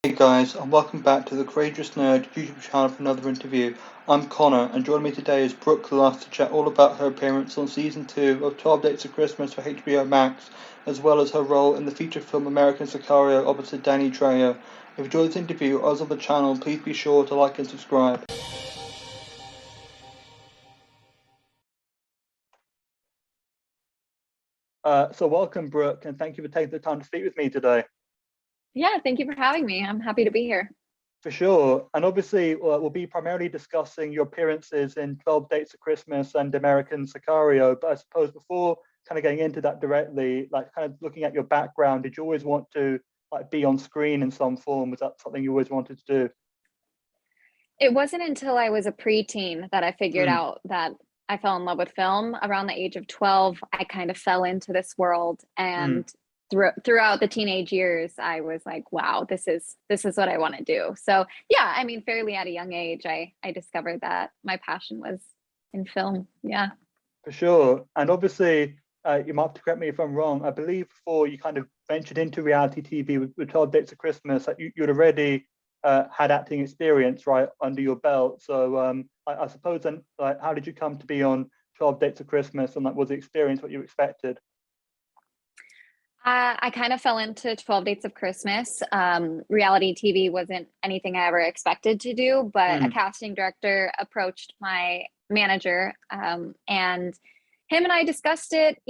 Hey guys, and welcome back to the Courageous Nerd YouTube channel for another interview. I'm Connor, and joining me today is Brooke Lusk to chat all about her appearance on Season 2 of 12 Dates of Christmas for HBO Max, as well as her role in the feature film American Sicario opposite Danny Trejo. If you enjoyed this interview or us on the channel, please be sure to like and subscribe. So welcome, Brooke, and thank you for taking the time to speak with me today. Yeah, thank you for having me. I'm happy to be here. For sure. And obviously, we'll be primarily discussing your appearances in 12 Dates of Christmas and American Sicario. But I suppose before kind of getting into that directly, like kind of looking at your background, did you always want to like be on screen in some form? Was that something you always wanted to do? It wasn't until I was a preteen that I figured Mm, out that I fell in love with film. Around the age of 12, I kind of fell into this world, mm. and throughout the teenage years, I was like, wow, this is what I want to do. So, yeah, I mean, fairly at a young age, I discovered that my passion was in film. Yeah. For sure. And obviously, you might have to correct me if I'm wrong. I believe before you kind of ventured into reality TV with 12 Dates of Christmas, like you'd already had acting experience, right, under your belt. So I suppose then, like, how did you come to be on 12 Dates of Christmas, and like, was the experience what you expected? I kind of fell into 12 Dates of Christmas. Reality TV wasn't anything I ever expected to do, but a Mm, casting director approached my manager, and him and I discussed it,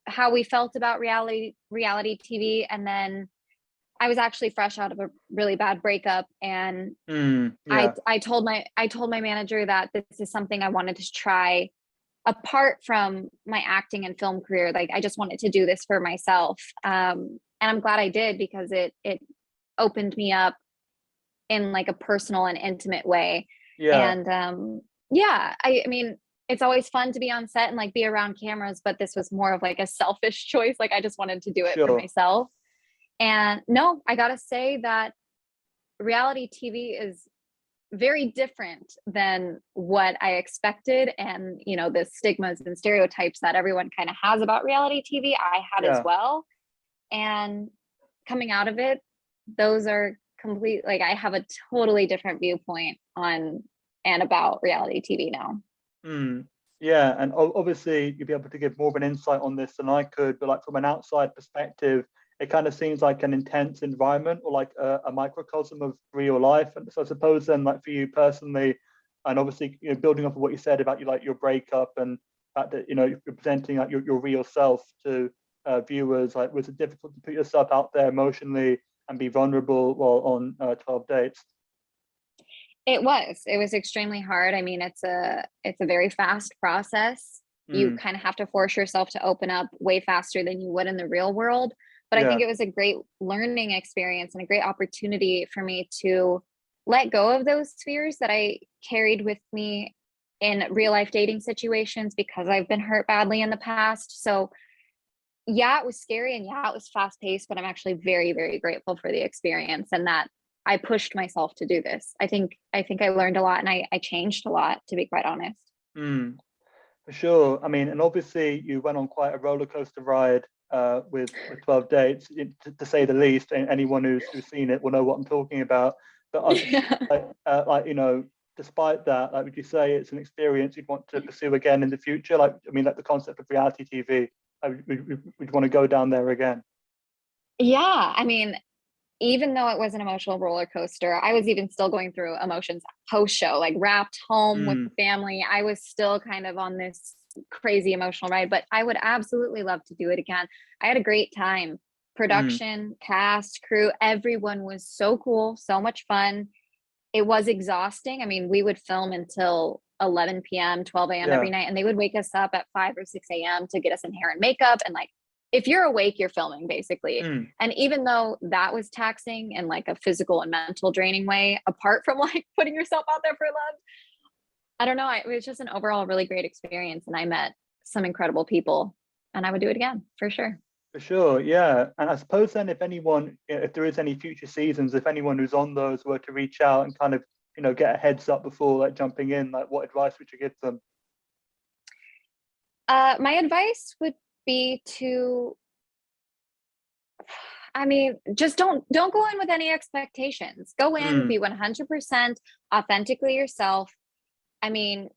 how we felt about reality TV. And then I was actually fresh out of a really bad breakup, and yeah, I told my manager that this is something I wanted to try apart from my acting and film career. Like, I just wanted to do this for myself. And I'm glad I did, because it opened me up in like a personal and intimate way. yeah, And yeah, I mean, it's always fun to be on set and like be around cameras, but this was more of like a selfish choice. Like, I just wanted to do it for sure. myself. And no, I gotta say that reality TV is very different than what I expected. And, the stigmas and stereotypes that everyone kind of has about reality TV, I had as Yeah. well. And coming out of it, those are complete, like, I have a totally different viewpoint on and about reality TV now. Mm, yeah, and obviously you'd be able to give more of an insight on this than I could, but like from an outside perspective, it kind of seems like an intense environment or like a microcosm of real life. And so I suppose then, like for you personally, and obviously building off of what you said about your breakup and the fact that you're presenting like your real self to viewers, like was it difficult to put yourself out there emotionally and be vulnerable while on 12 dates? It was extremely hard. I mean, it's a very fast process. You Mm, kind of have to force yourself to open up way faster than you would in the real world. But I think yeah, it was a great learning experience and a great opportunity for me to let go of those fears that I carried with me in real life dating situations, because I've been hurt badly in the past. So, yeah, it was scary, and yeah, it was fast paced, but I'm actually very, very grateful for the experience, and that I pushed myself to do this. I think I learned a lot, and I changed a lot, to be quite honest. mm. For sure. I mean, and obviously you went on quite a roller coaster ride with 12 Dates, to say the least. And anyone who's seen it will know what I'm talking about. But I suppose, like despite that, like, would you say it's an experience you'd want to pursue again in the future? Like, I mean, like the concept of reality TV, would want to go down there again? Yeah, I mean, even though it was an emotional roller coaster, I was even still going through emotions post show, like wrapped home with Mm, the family. I was still kind of on this crazy emotional ride, but I would absolutely love to do it again. I had a great time. mm, Production, cast, crew, everyone was so cool, so much fun. It was exhausting. I mean, we would film until 11 p.m., 12 a.m. every yeah. night, and they would wake us up at 5 or 6 a.m. to get us in hair and makeup. And like, if you're awake, you're filming basically. Mm, And even though that was taxing in like a physical and mental draining way, apart from like putting yourself out there for love, I don't know. It was just an overall really great experience. And I met some incredible people, and I would do it again for sure. for sure, yeah. And I suppose then, if anyone, if there is any future seasons, if anyone who's on those were to reach out and kind of, get a heads up before like jumping in, like what advice would you give them? My advice would be to I mean, just don't go in with any expectations. Go in, Mm, be 100% authentically yourself. I mean,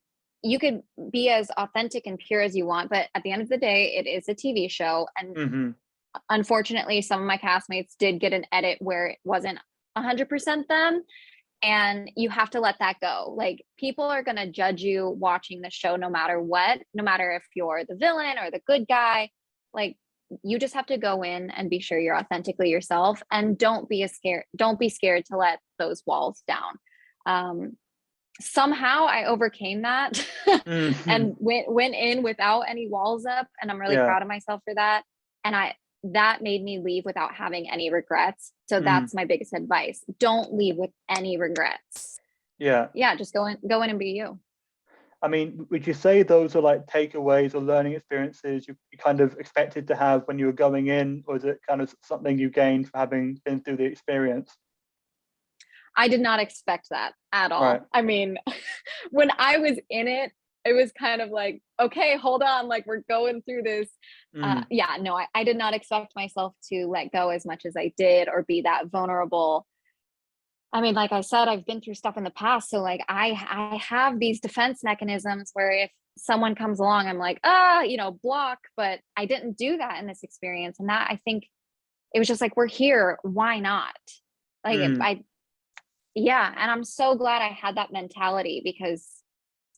you could be as authentic and pure as you want, but at the end of the day, it is a TV show. And hmm. unfortunately, some of my castmates did get an edit where it wasn't 100% them. And you have to let that go. Like, people are going to judge you watching the show no matter what, no matter if you're the villain or the good guy. Like, you just have to go in and be sure you're authentically yourself, and don't be scared to let those walls down. Somehow I overcame that Hmm. and went in without any walls up, and I'm really Yeah. proud of myself for that. And that made me leave without having any regrets. So Mm, that's my biggest advice. Don't leave with any regrets. yeah. Yeah, just go in and be you. I mean, would you say those are like takeaways or learning experiences you kind of expected to have when you were going in, or is it kind of something you gained from having been through the experience? I did not expect that at Right. all. I mean, when I was in it, it was kind of like, okay, hold on, like, we're going through this. Mm, Yeah, no, I did not expect myself to let go as much as I did or be that vulnerable. I mean, like I said, I've been through stuff in the past. So like I have these defense mechanisms where if someone comes along, I'm like, block, but I didn't do that in this experience. And that, I think, it was just like, we're here, why not? Like, mm. yeah, and I'm so glad I had that mentality, because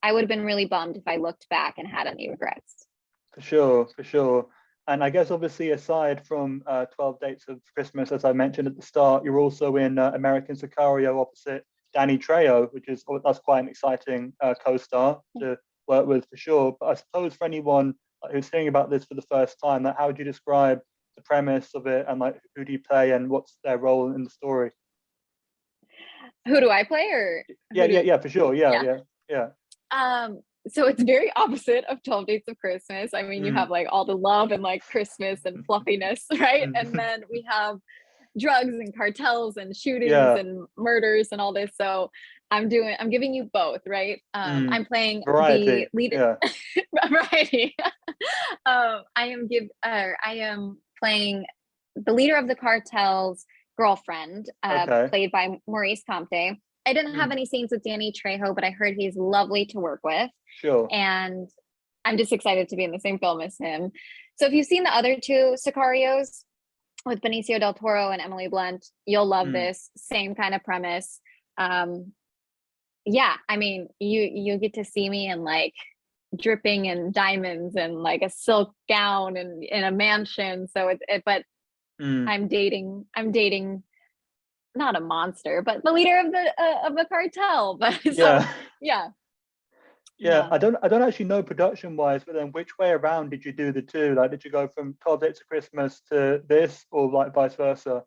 I would have been really bummed if I looked back and had any regrets. For sure, for sure. And I guess obviously aside from 12 Dates of Christmas, as I mentioned at the start, you're also in American Sicario opposite Danny Trejo, which is that's quite an exciting co-star to work with for sure. But I suppose for anyone who's hearing about this for the first time, how would you describe the premise of it, and like who do you play and what's their role in the story? Who do I play, or Yeah, who yeah, do yeah, for sure. Yeah, yeah. yeah, yeah. So it's very opposite of 12 Dates of Christmas. I mean, you Mm, have like all the love and like Christmas and fluffiness, right? And mm. then we have drugs and cartels and shootings Yeah. and murders and all this. So I'm giving you both, right? Mm. I'm playing the Variety. lead Yeah. variety. I am playing the leader of the cartel's girlfriend, Okay. played by Maurice Comte. I didn't have Mm. any scenes with Danny Trejo, but I heard he's lovely to work with, Sure. and I'm just excited to be in the same film as him. So if you've seen the other two Sicarios with Benicio del Toro and Emily Blunt, you'll love Mm. this. Same kind of premise. Um, yeah, I mean, you get to see me in like dripping in diamonds and like a silk gown and in a mansion. So but Mm. I'm dating not a monster, but the leader of the cartel. But so Yeah. yeah, Yeah. yeah. I don't actually know production wise, but then which way around did you do the two? Like, did you go from 12 Dates of Christmas to this, or like vice versa?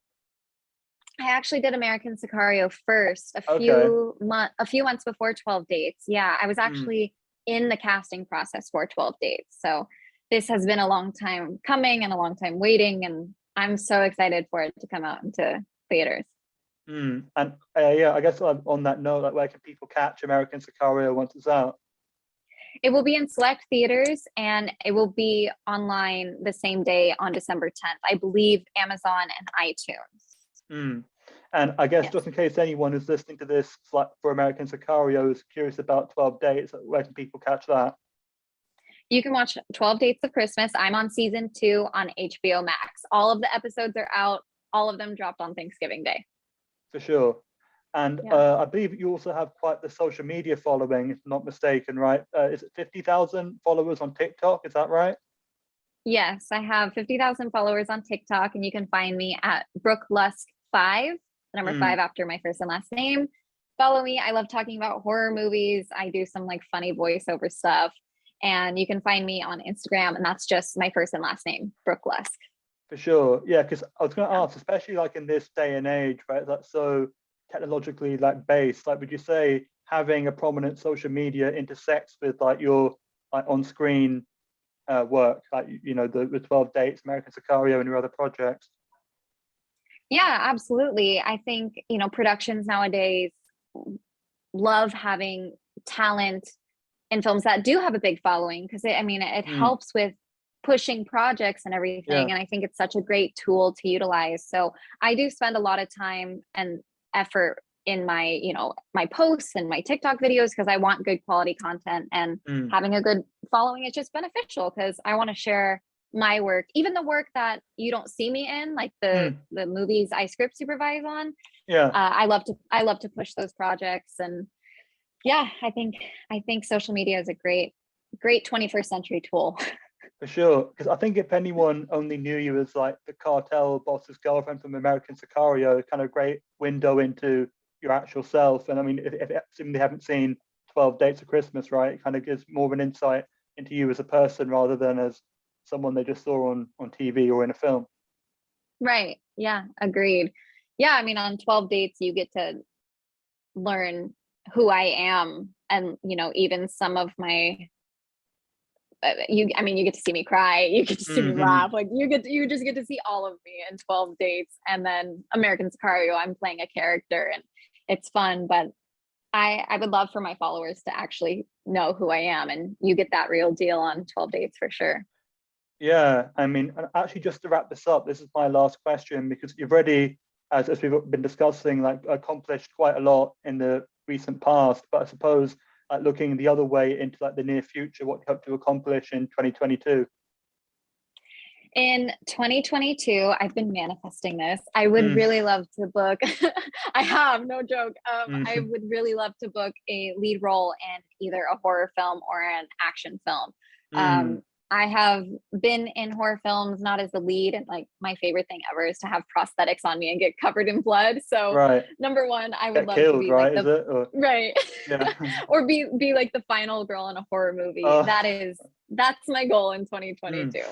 I actually did American Sicario first, Okay. a few months before 12 Dates. Yeah, I was Mm. actually in the casting process for 12 Dates. So this has been a long time coming and a long time waiting, and I'm so excited for it to come out into theaters. Mm. And yeah, I guess on that note, like, where can people catch American Sicario once it's out? It will be in select theaters, and it will be online the same day on December 10th. I believe Amazon and iTunes. Mm. And I guess just Yes. in case anyone who's listening to this, like for American Sicario, is curious about 12 Dates, where can people catch that? You can watch 12 Dates of Christmas. I'm on season 2 on HBO Max. All of the episodes are out. All of them dropped on Thanksgiving Day. For sure. And Yeah. I believe you also have quite the social media following, if I'm not mistaken, right? Is it 50,000 followers on TikTok? Is that right? Yes, I have 50,000 followers on TikTok, and you can find me at Brooke Lusk 5, the number Mm, 5 after my first and last name. Follow me. I love talking about horror movies. I do some like funny voiceover stuff. And you can find me on Instagram, and that's just my first and last name, Brooke Lusk. for sure. Yeah, because I was going to Yeah. ask, especially like in this day and age, right? That's so technologically like based. Like, would you say having a prominent social media intersects with like your like on-screen work, like the 12 Dates, American Sicario, and your other projects? Yeah, absolutely. I think, productions nowadays love having talent in films that do have a big following, because it Mm, helps with pushing projects and everything. And I think it's such a great tool to utilize. So I do spend a lot of time and effort in my, my posts and my TikTok videos, because I want good quality content, and having a good following is just beneficial because I want to share my work, even the work that you don't see me in, like the movies I script supervise on. I love to push those projects. And I think social media is a great 21st century tool. For sure, because I think if anyone only knew you as like the cartel boss's girlfriend from American Sicario, kind of great window into your actual self. And I mean, if assuming they haven't seen 12 Dates of Christmas, right, it kind of gives more of an insight into you as a person rather than as someone they just saw on TV or in a film. Right. Yeah, agreed. Yeah, I mean, on 12 Dates, you get to learn who I am, and even some of my you get to see me cry, you get to see me laugh, like you just get to see all of me in 12 Dates. And then American Sicario, I'm playing a character, and it's fun. But I would love for my followers to actually know who I am, and you get that real deal on 12 Dates for sure. Yeah, I mean, actually, just to wrap this up, this is my last question, because you've already, as we've been discussing, like accomplished quite a lot in the recent past. But I suppose, like looking the other way into like the near future, what you hope to accomplish in 2022? In 2022, I've been manifesting this. I would really love to book. I have, no joke. I would really love to book a lead role in either a horror film or an action film. I have been in horror films, not as the lead, and like my favorite thing ever is to have prosthetics on me and get covered in blood. So number one, I would love to be right? Like right, or be like the final girl in a horror movie. That's my goal in 2022.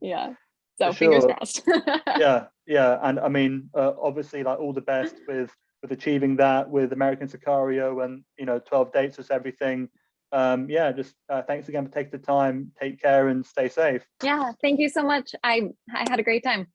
Yeah. So fingers crossed. yeah. And I mean, obviously, like all the best with achieving that with American Sicario and 12 Dates is everything. Just thanks again for taking the time. Take care and stay safe. Yeah, thank you so much. I had a great time.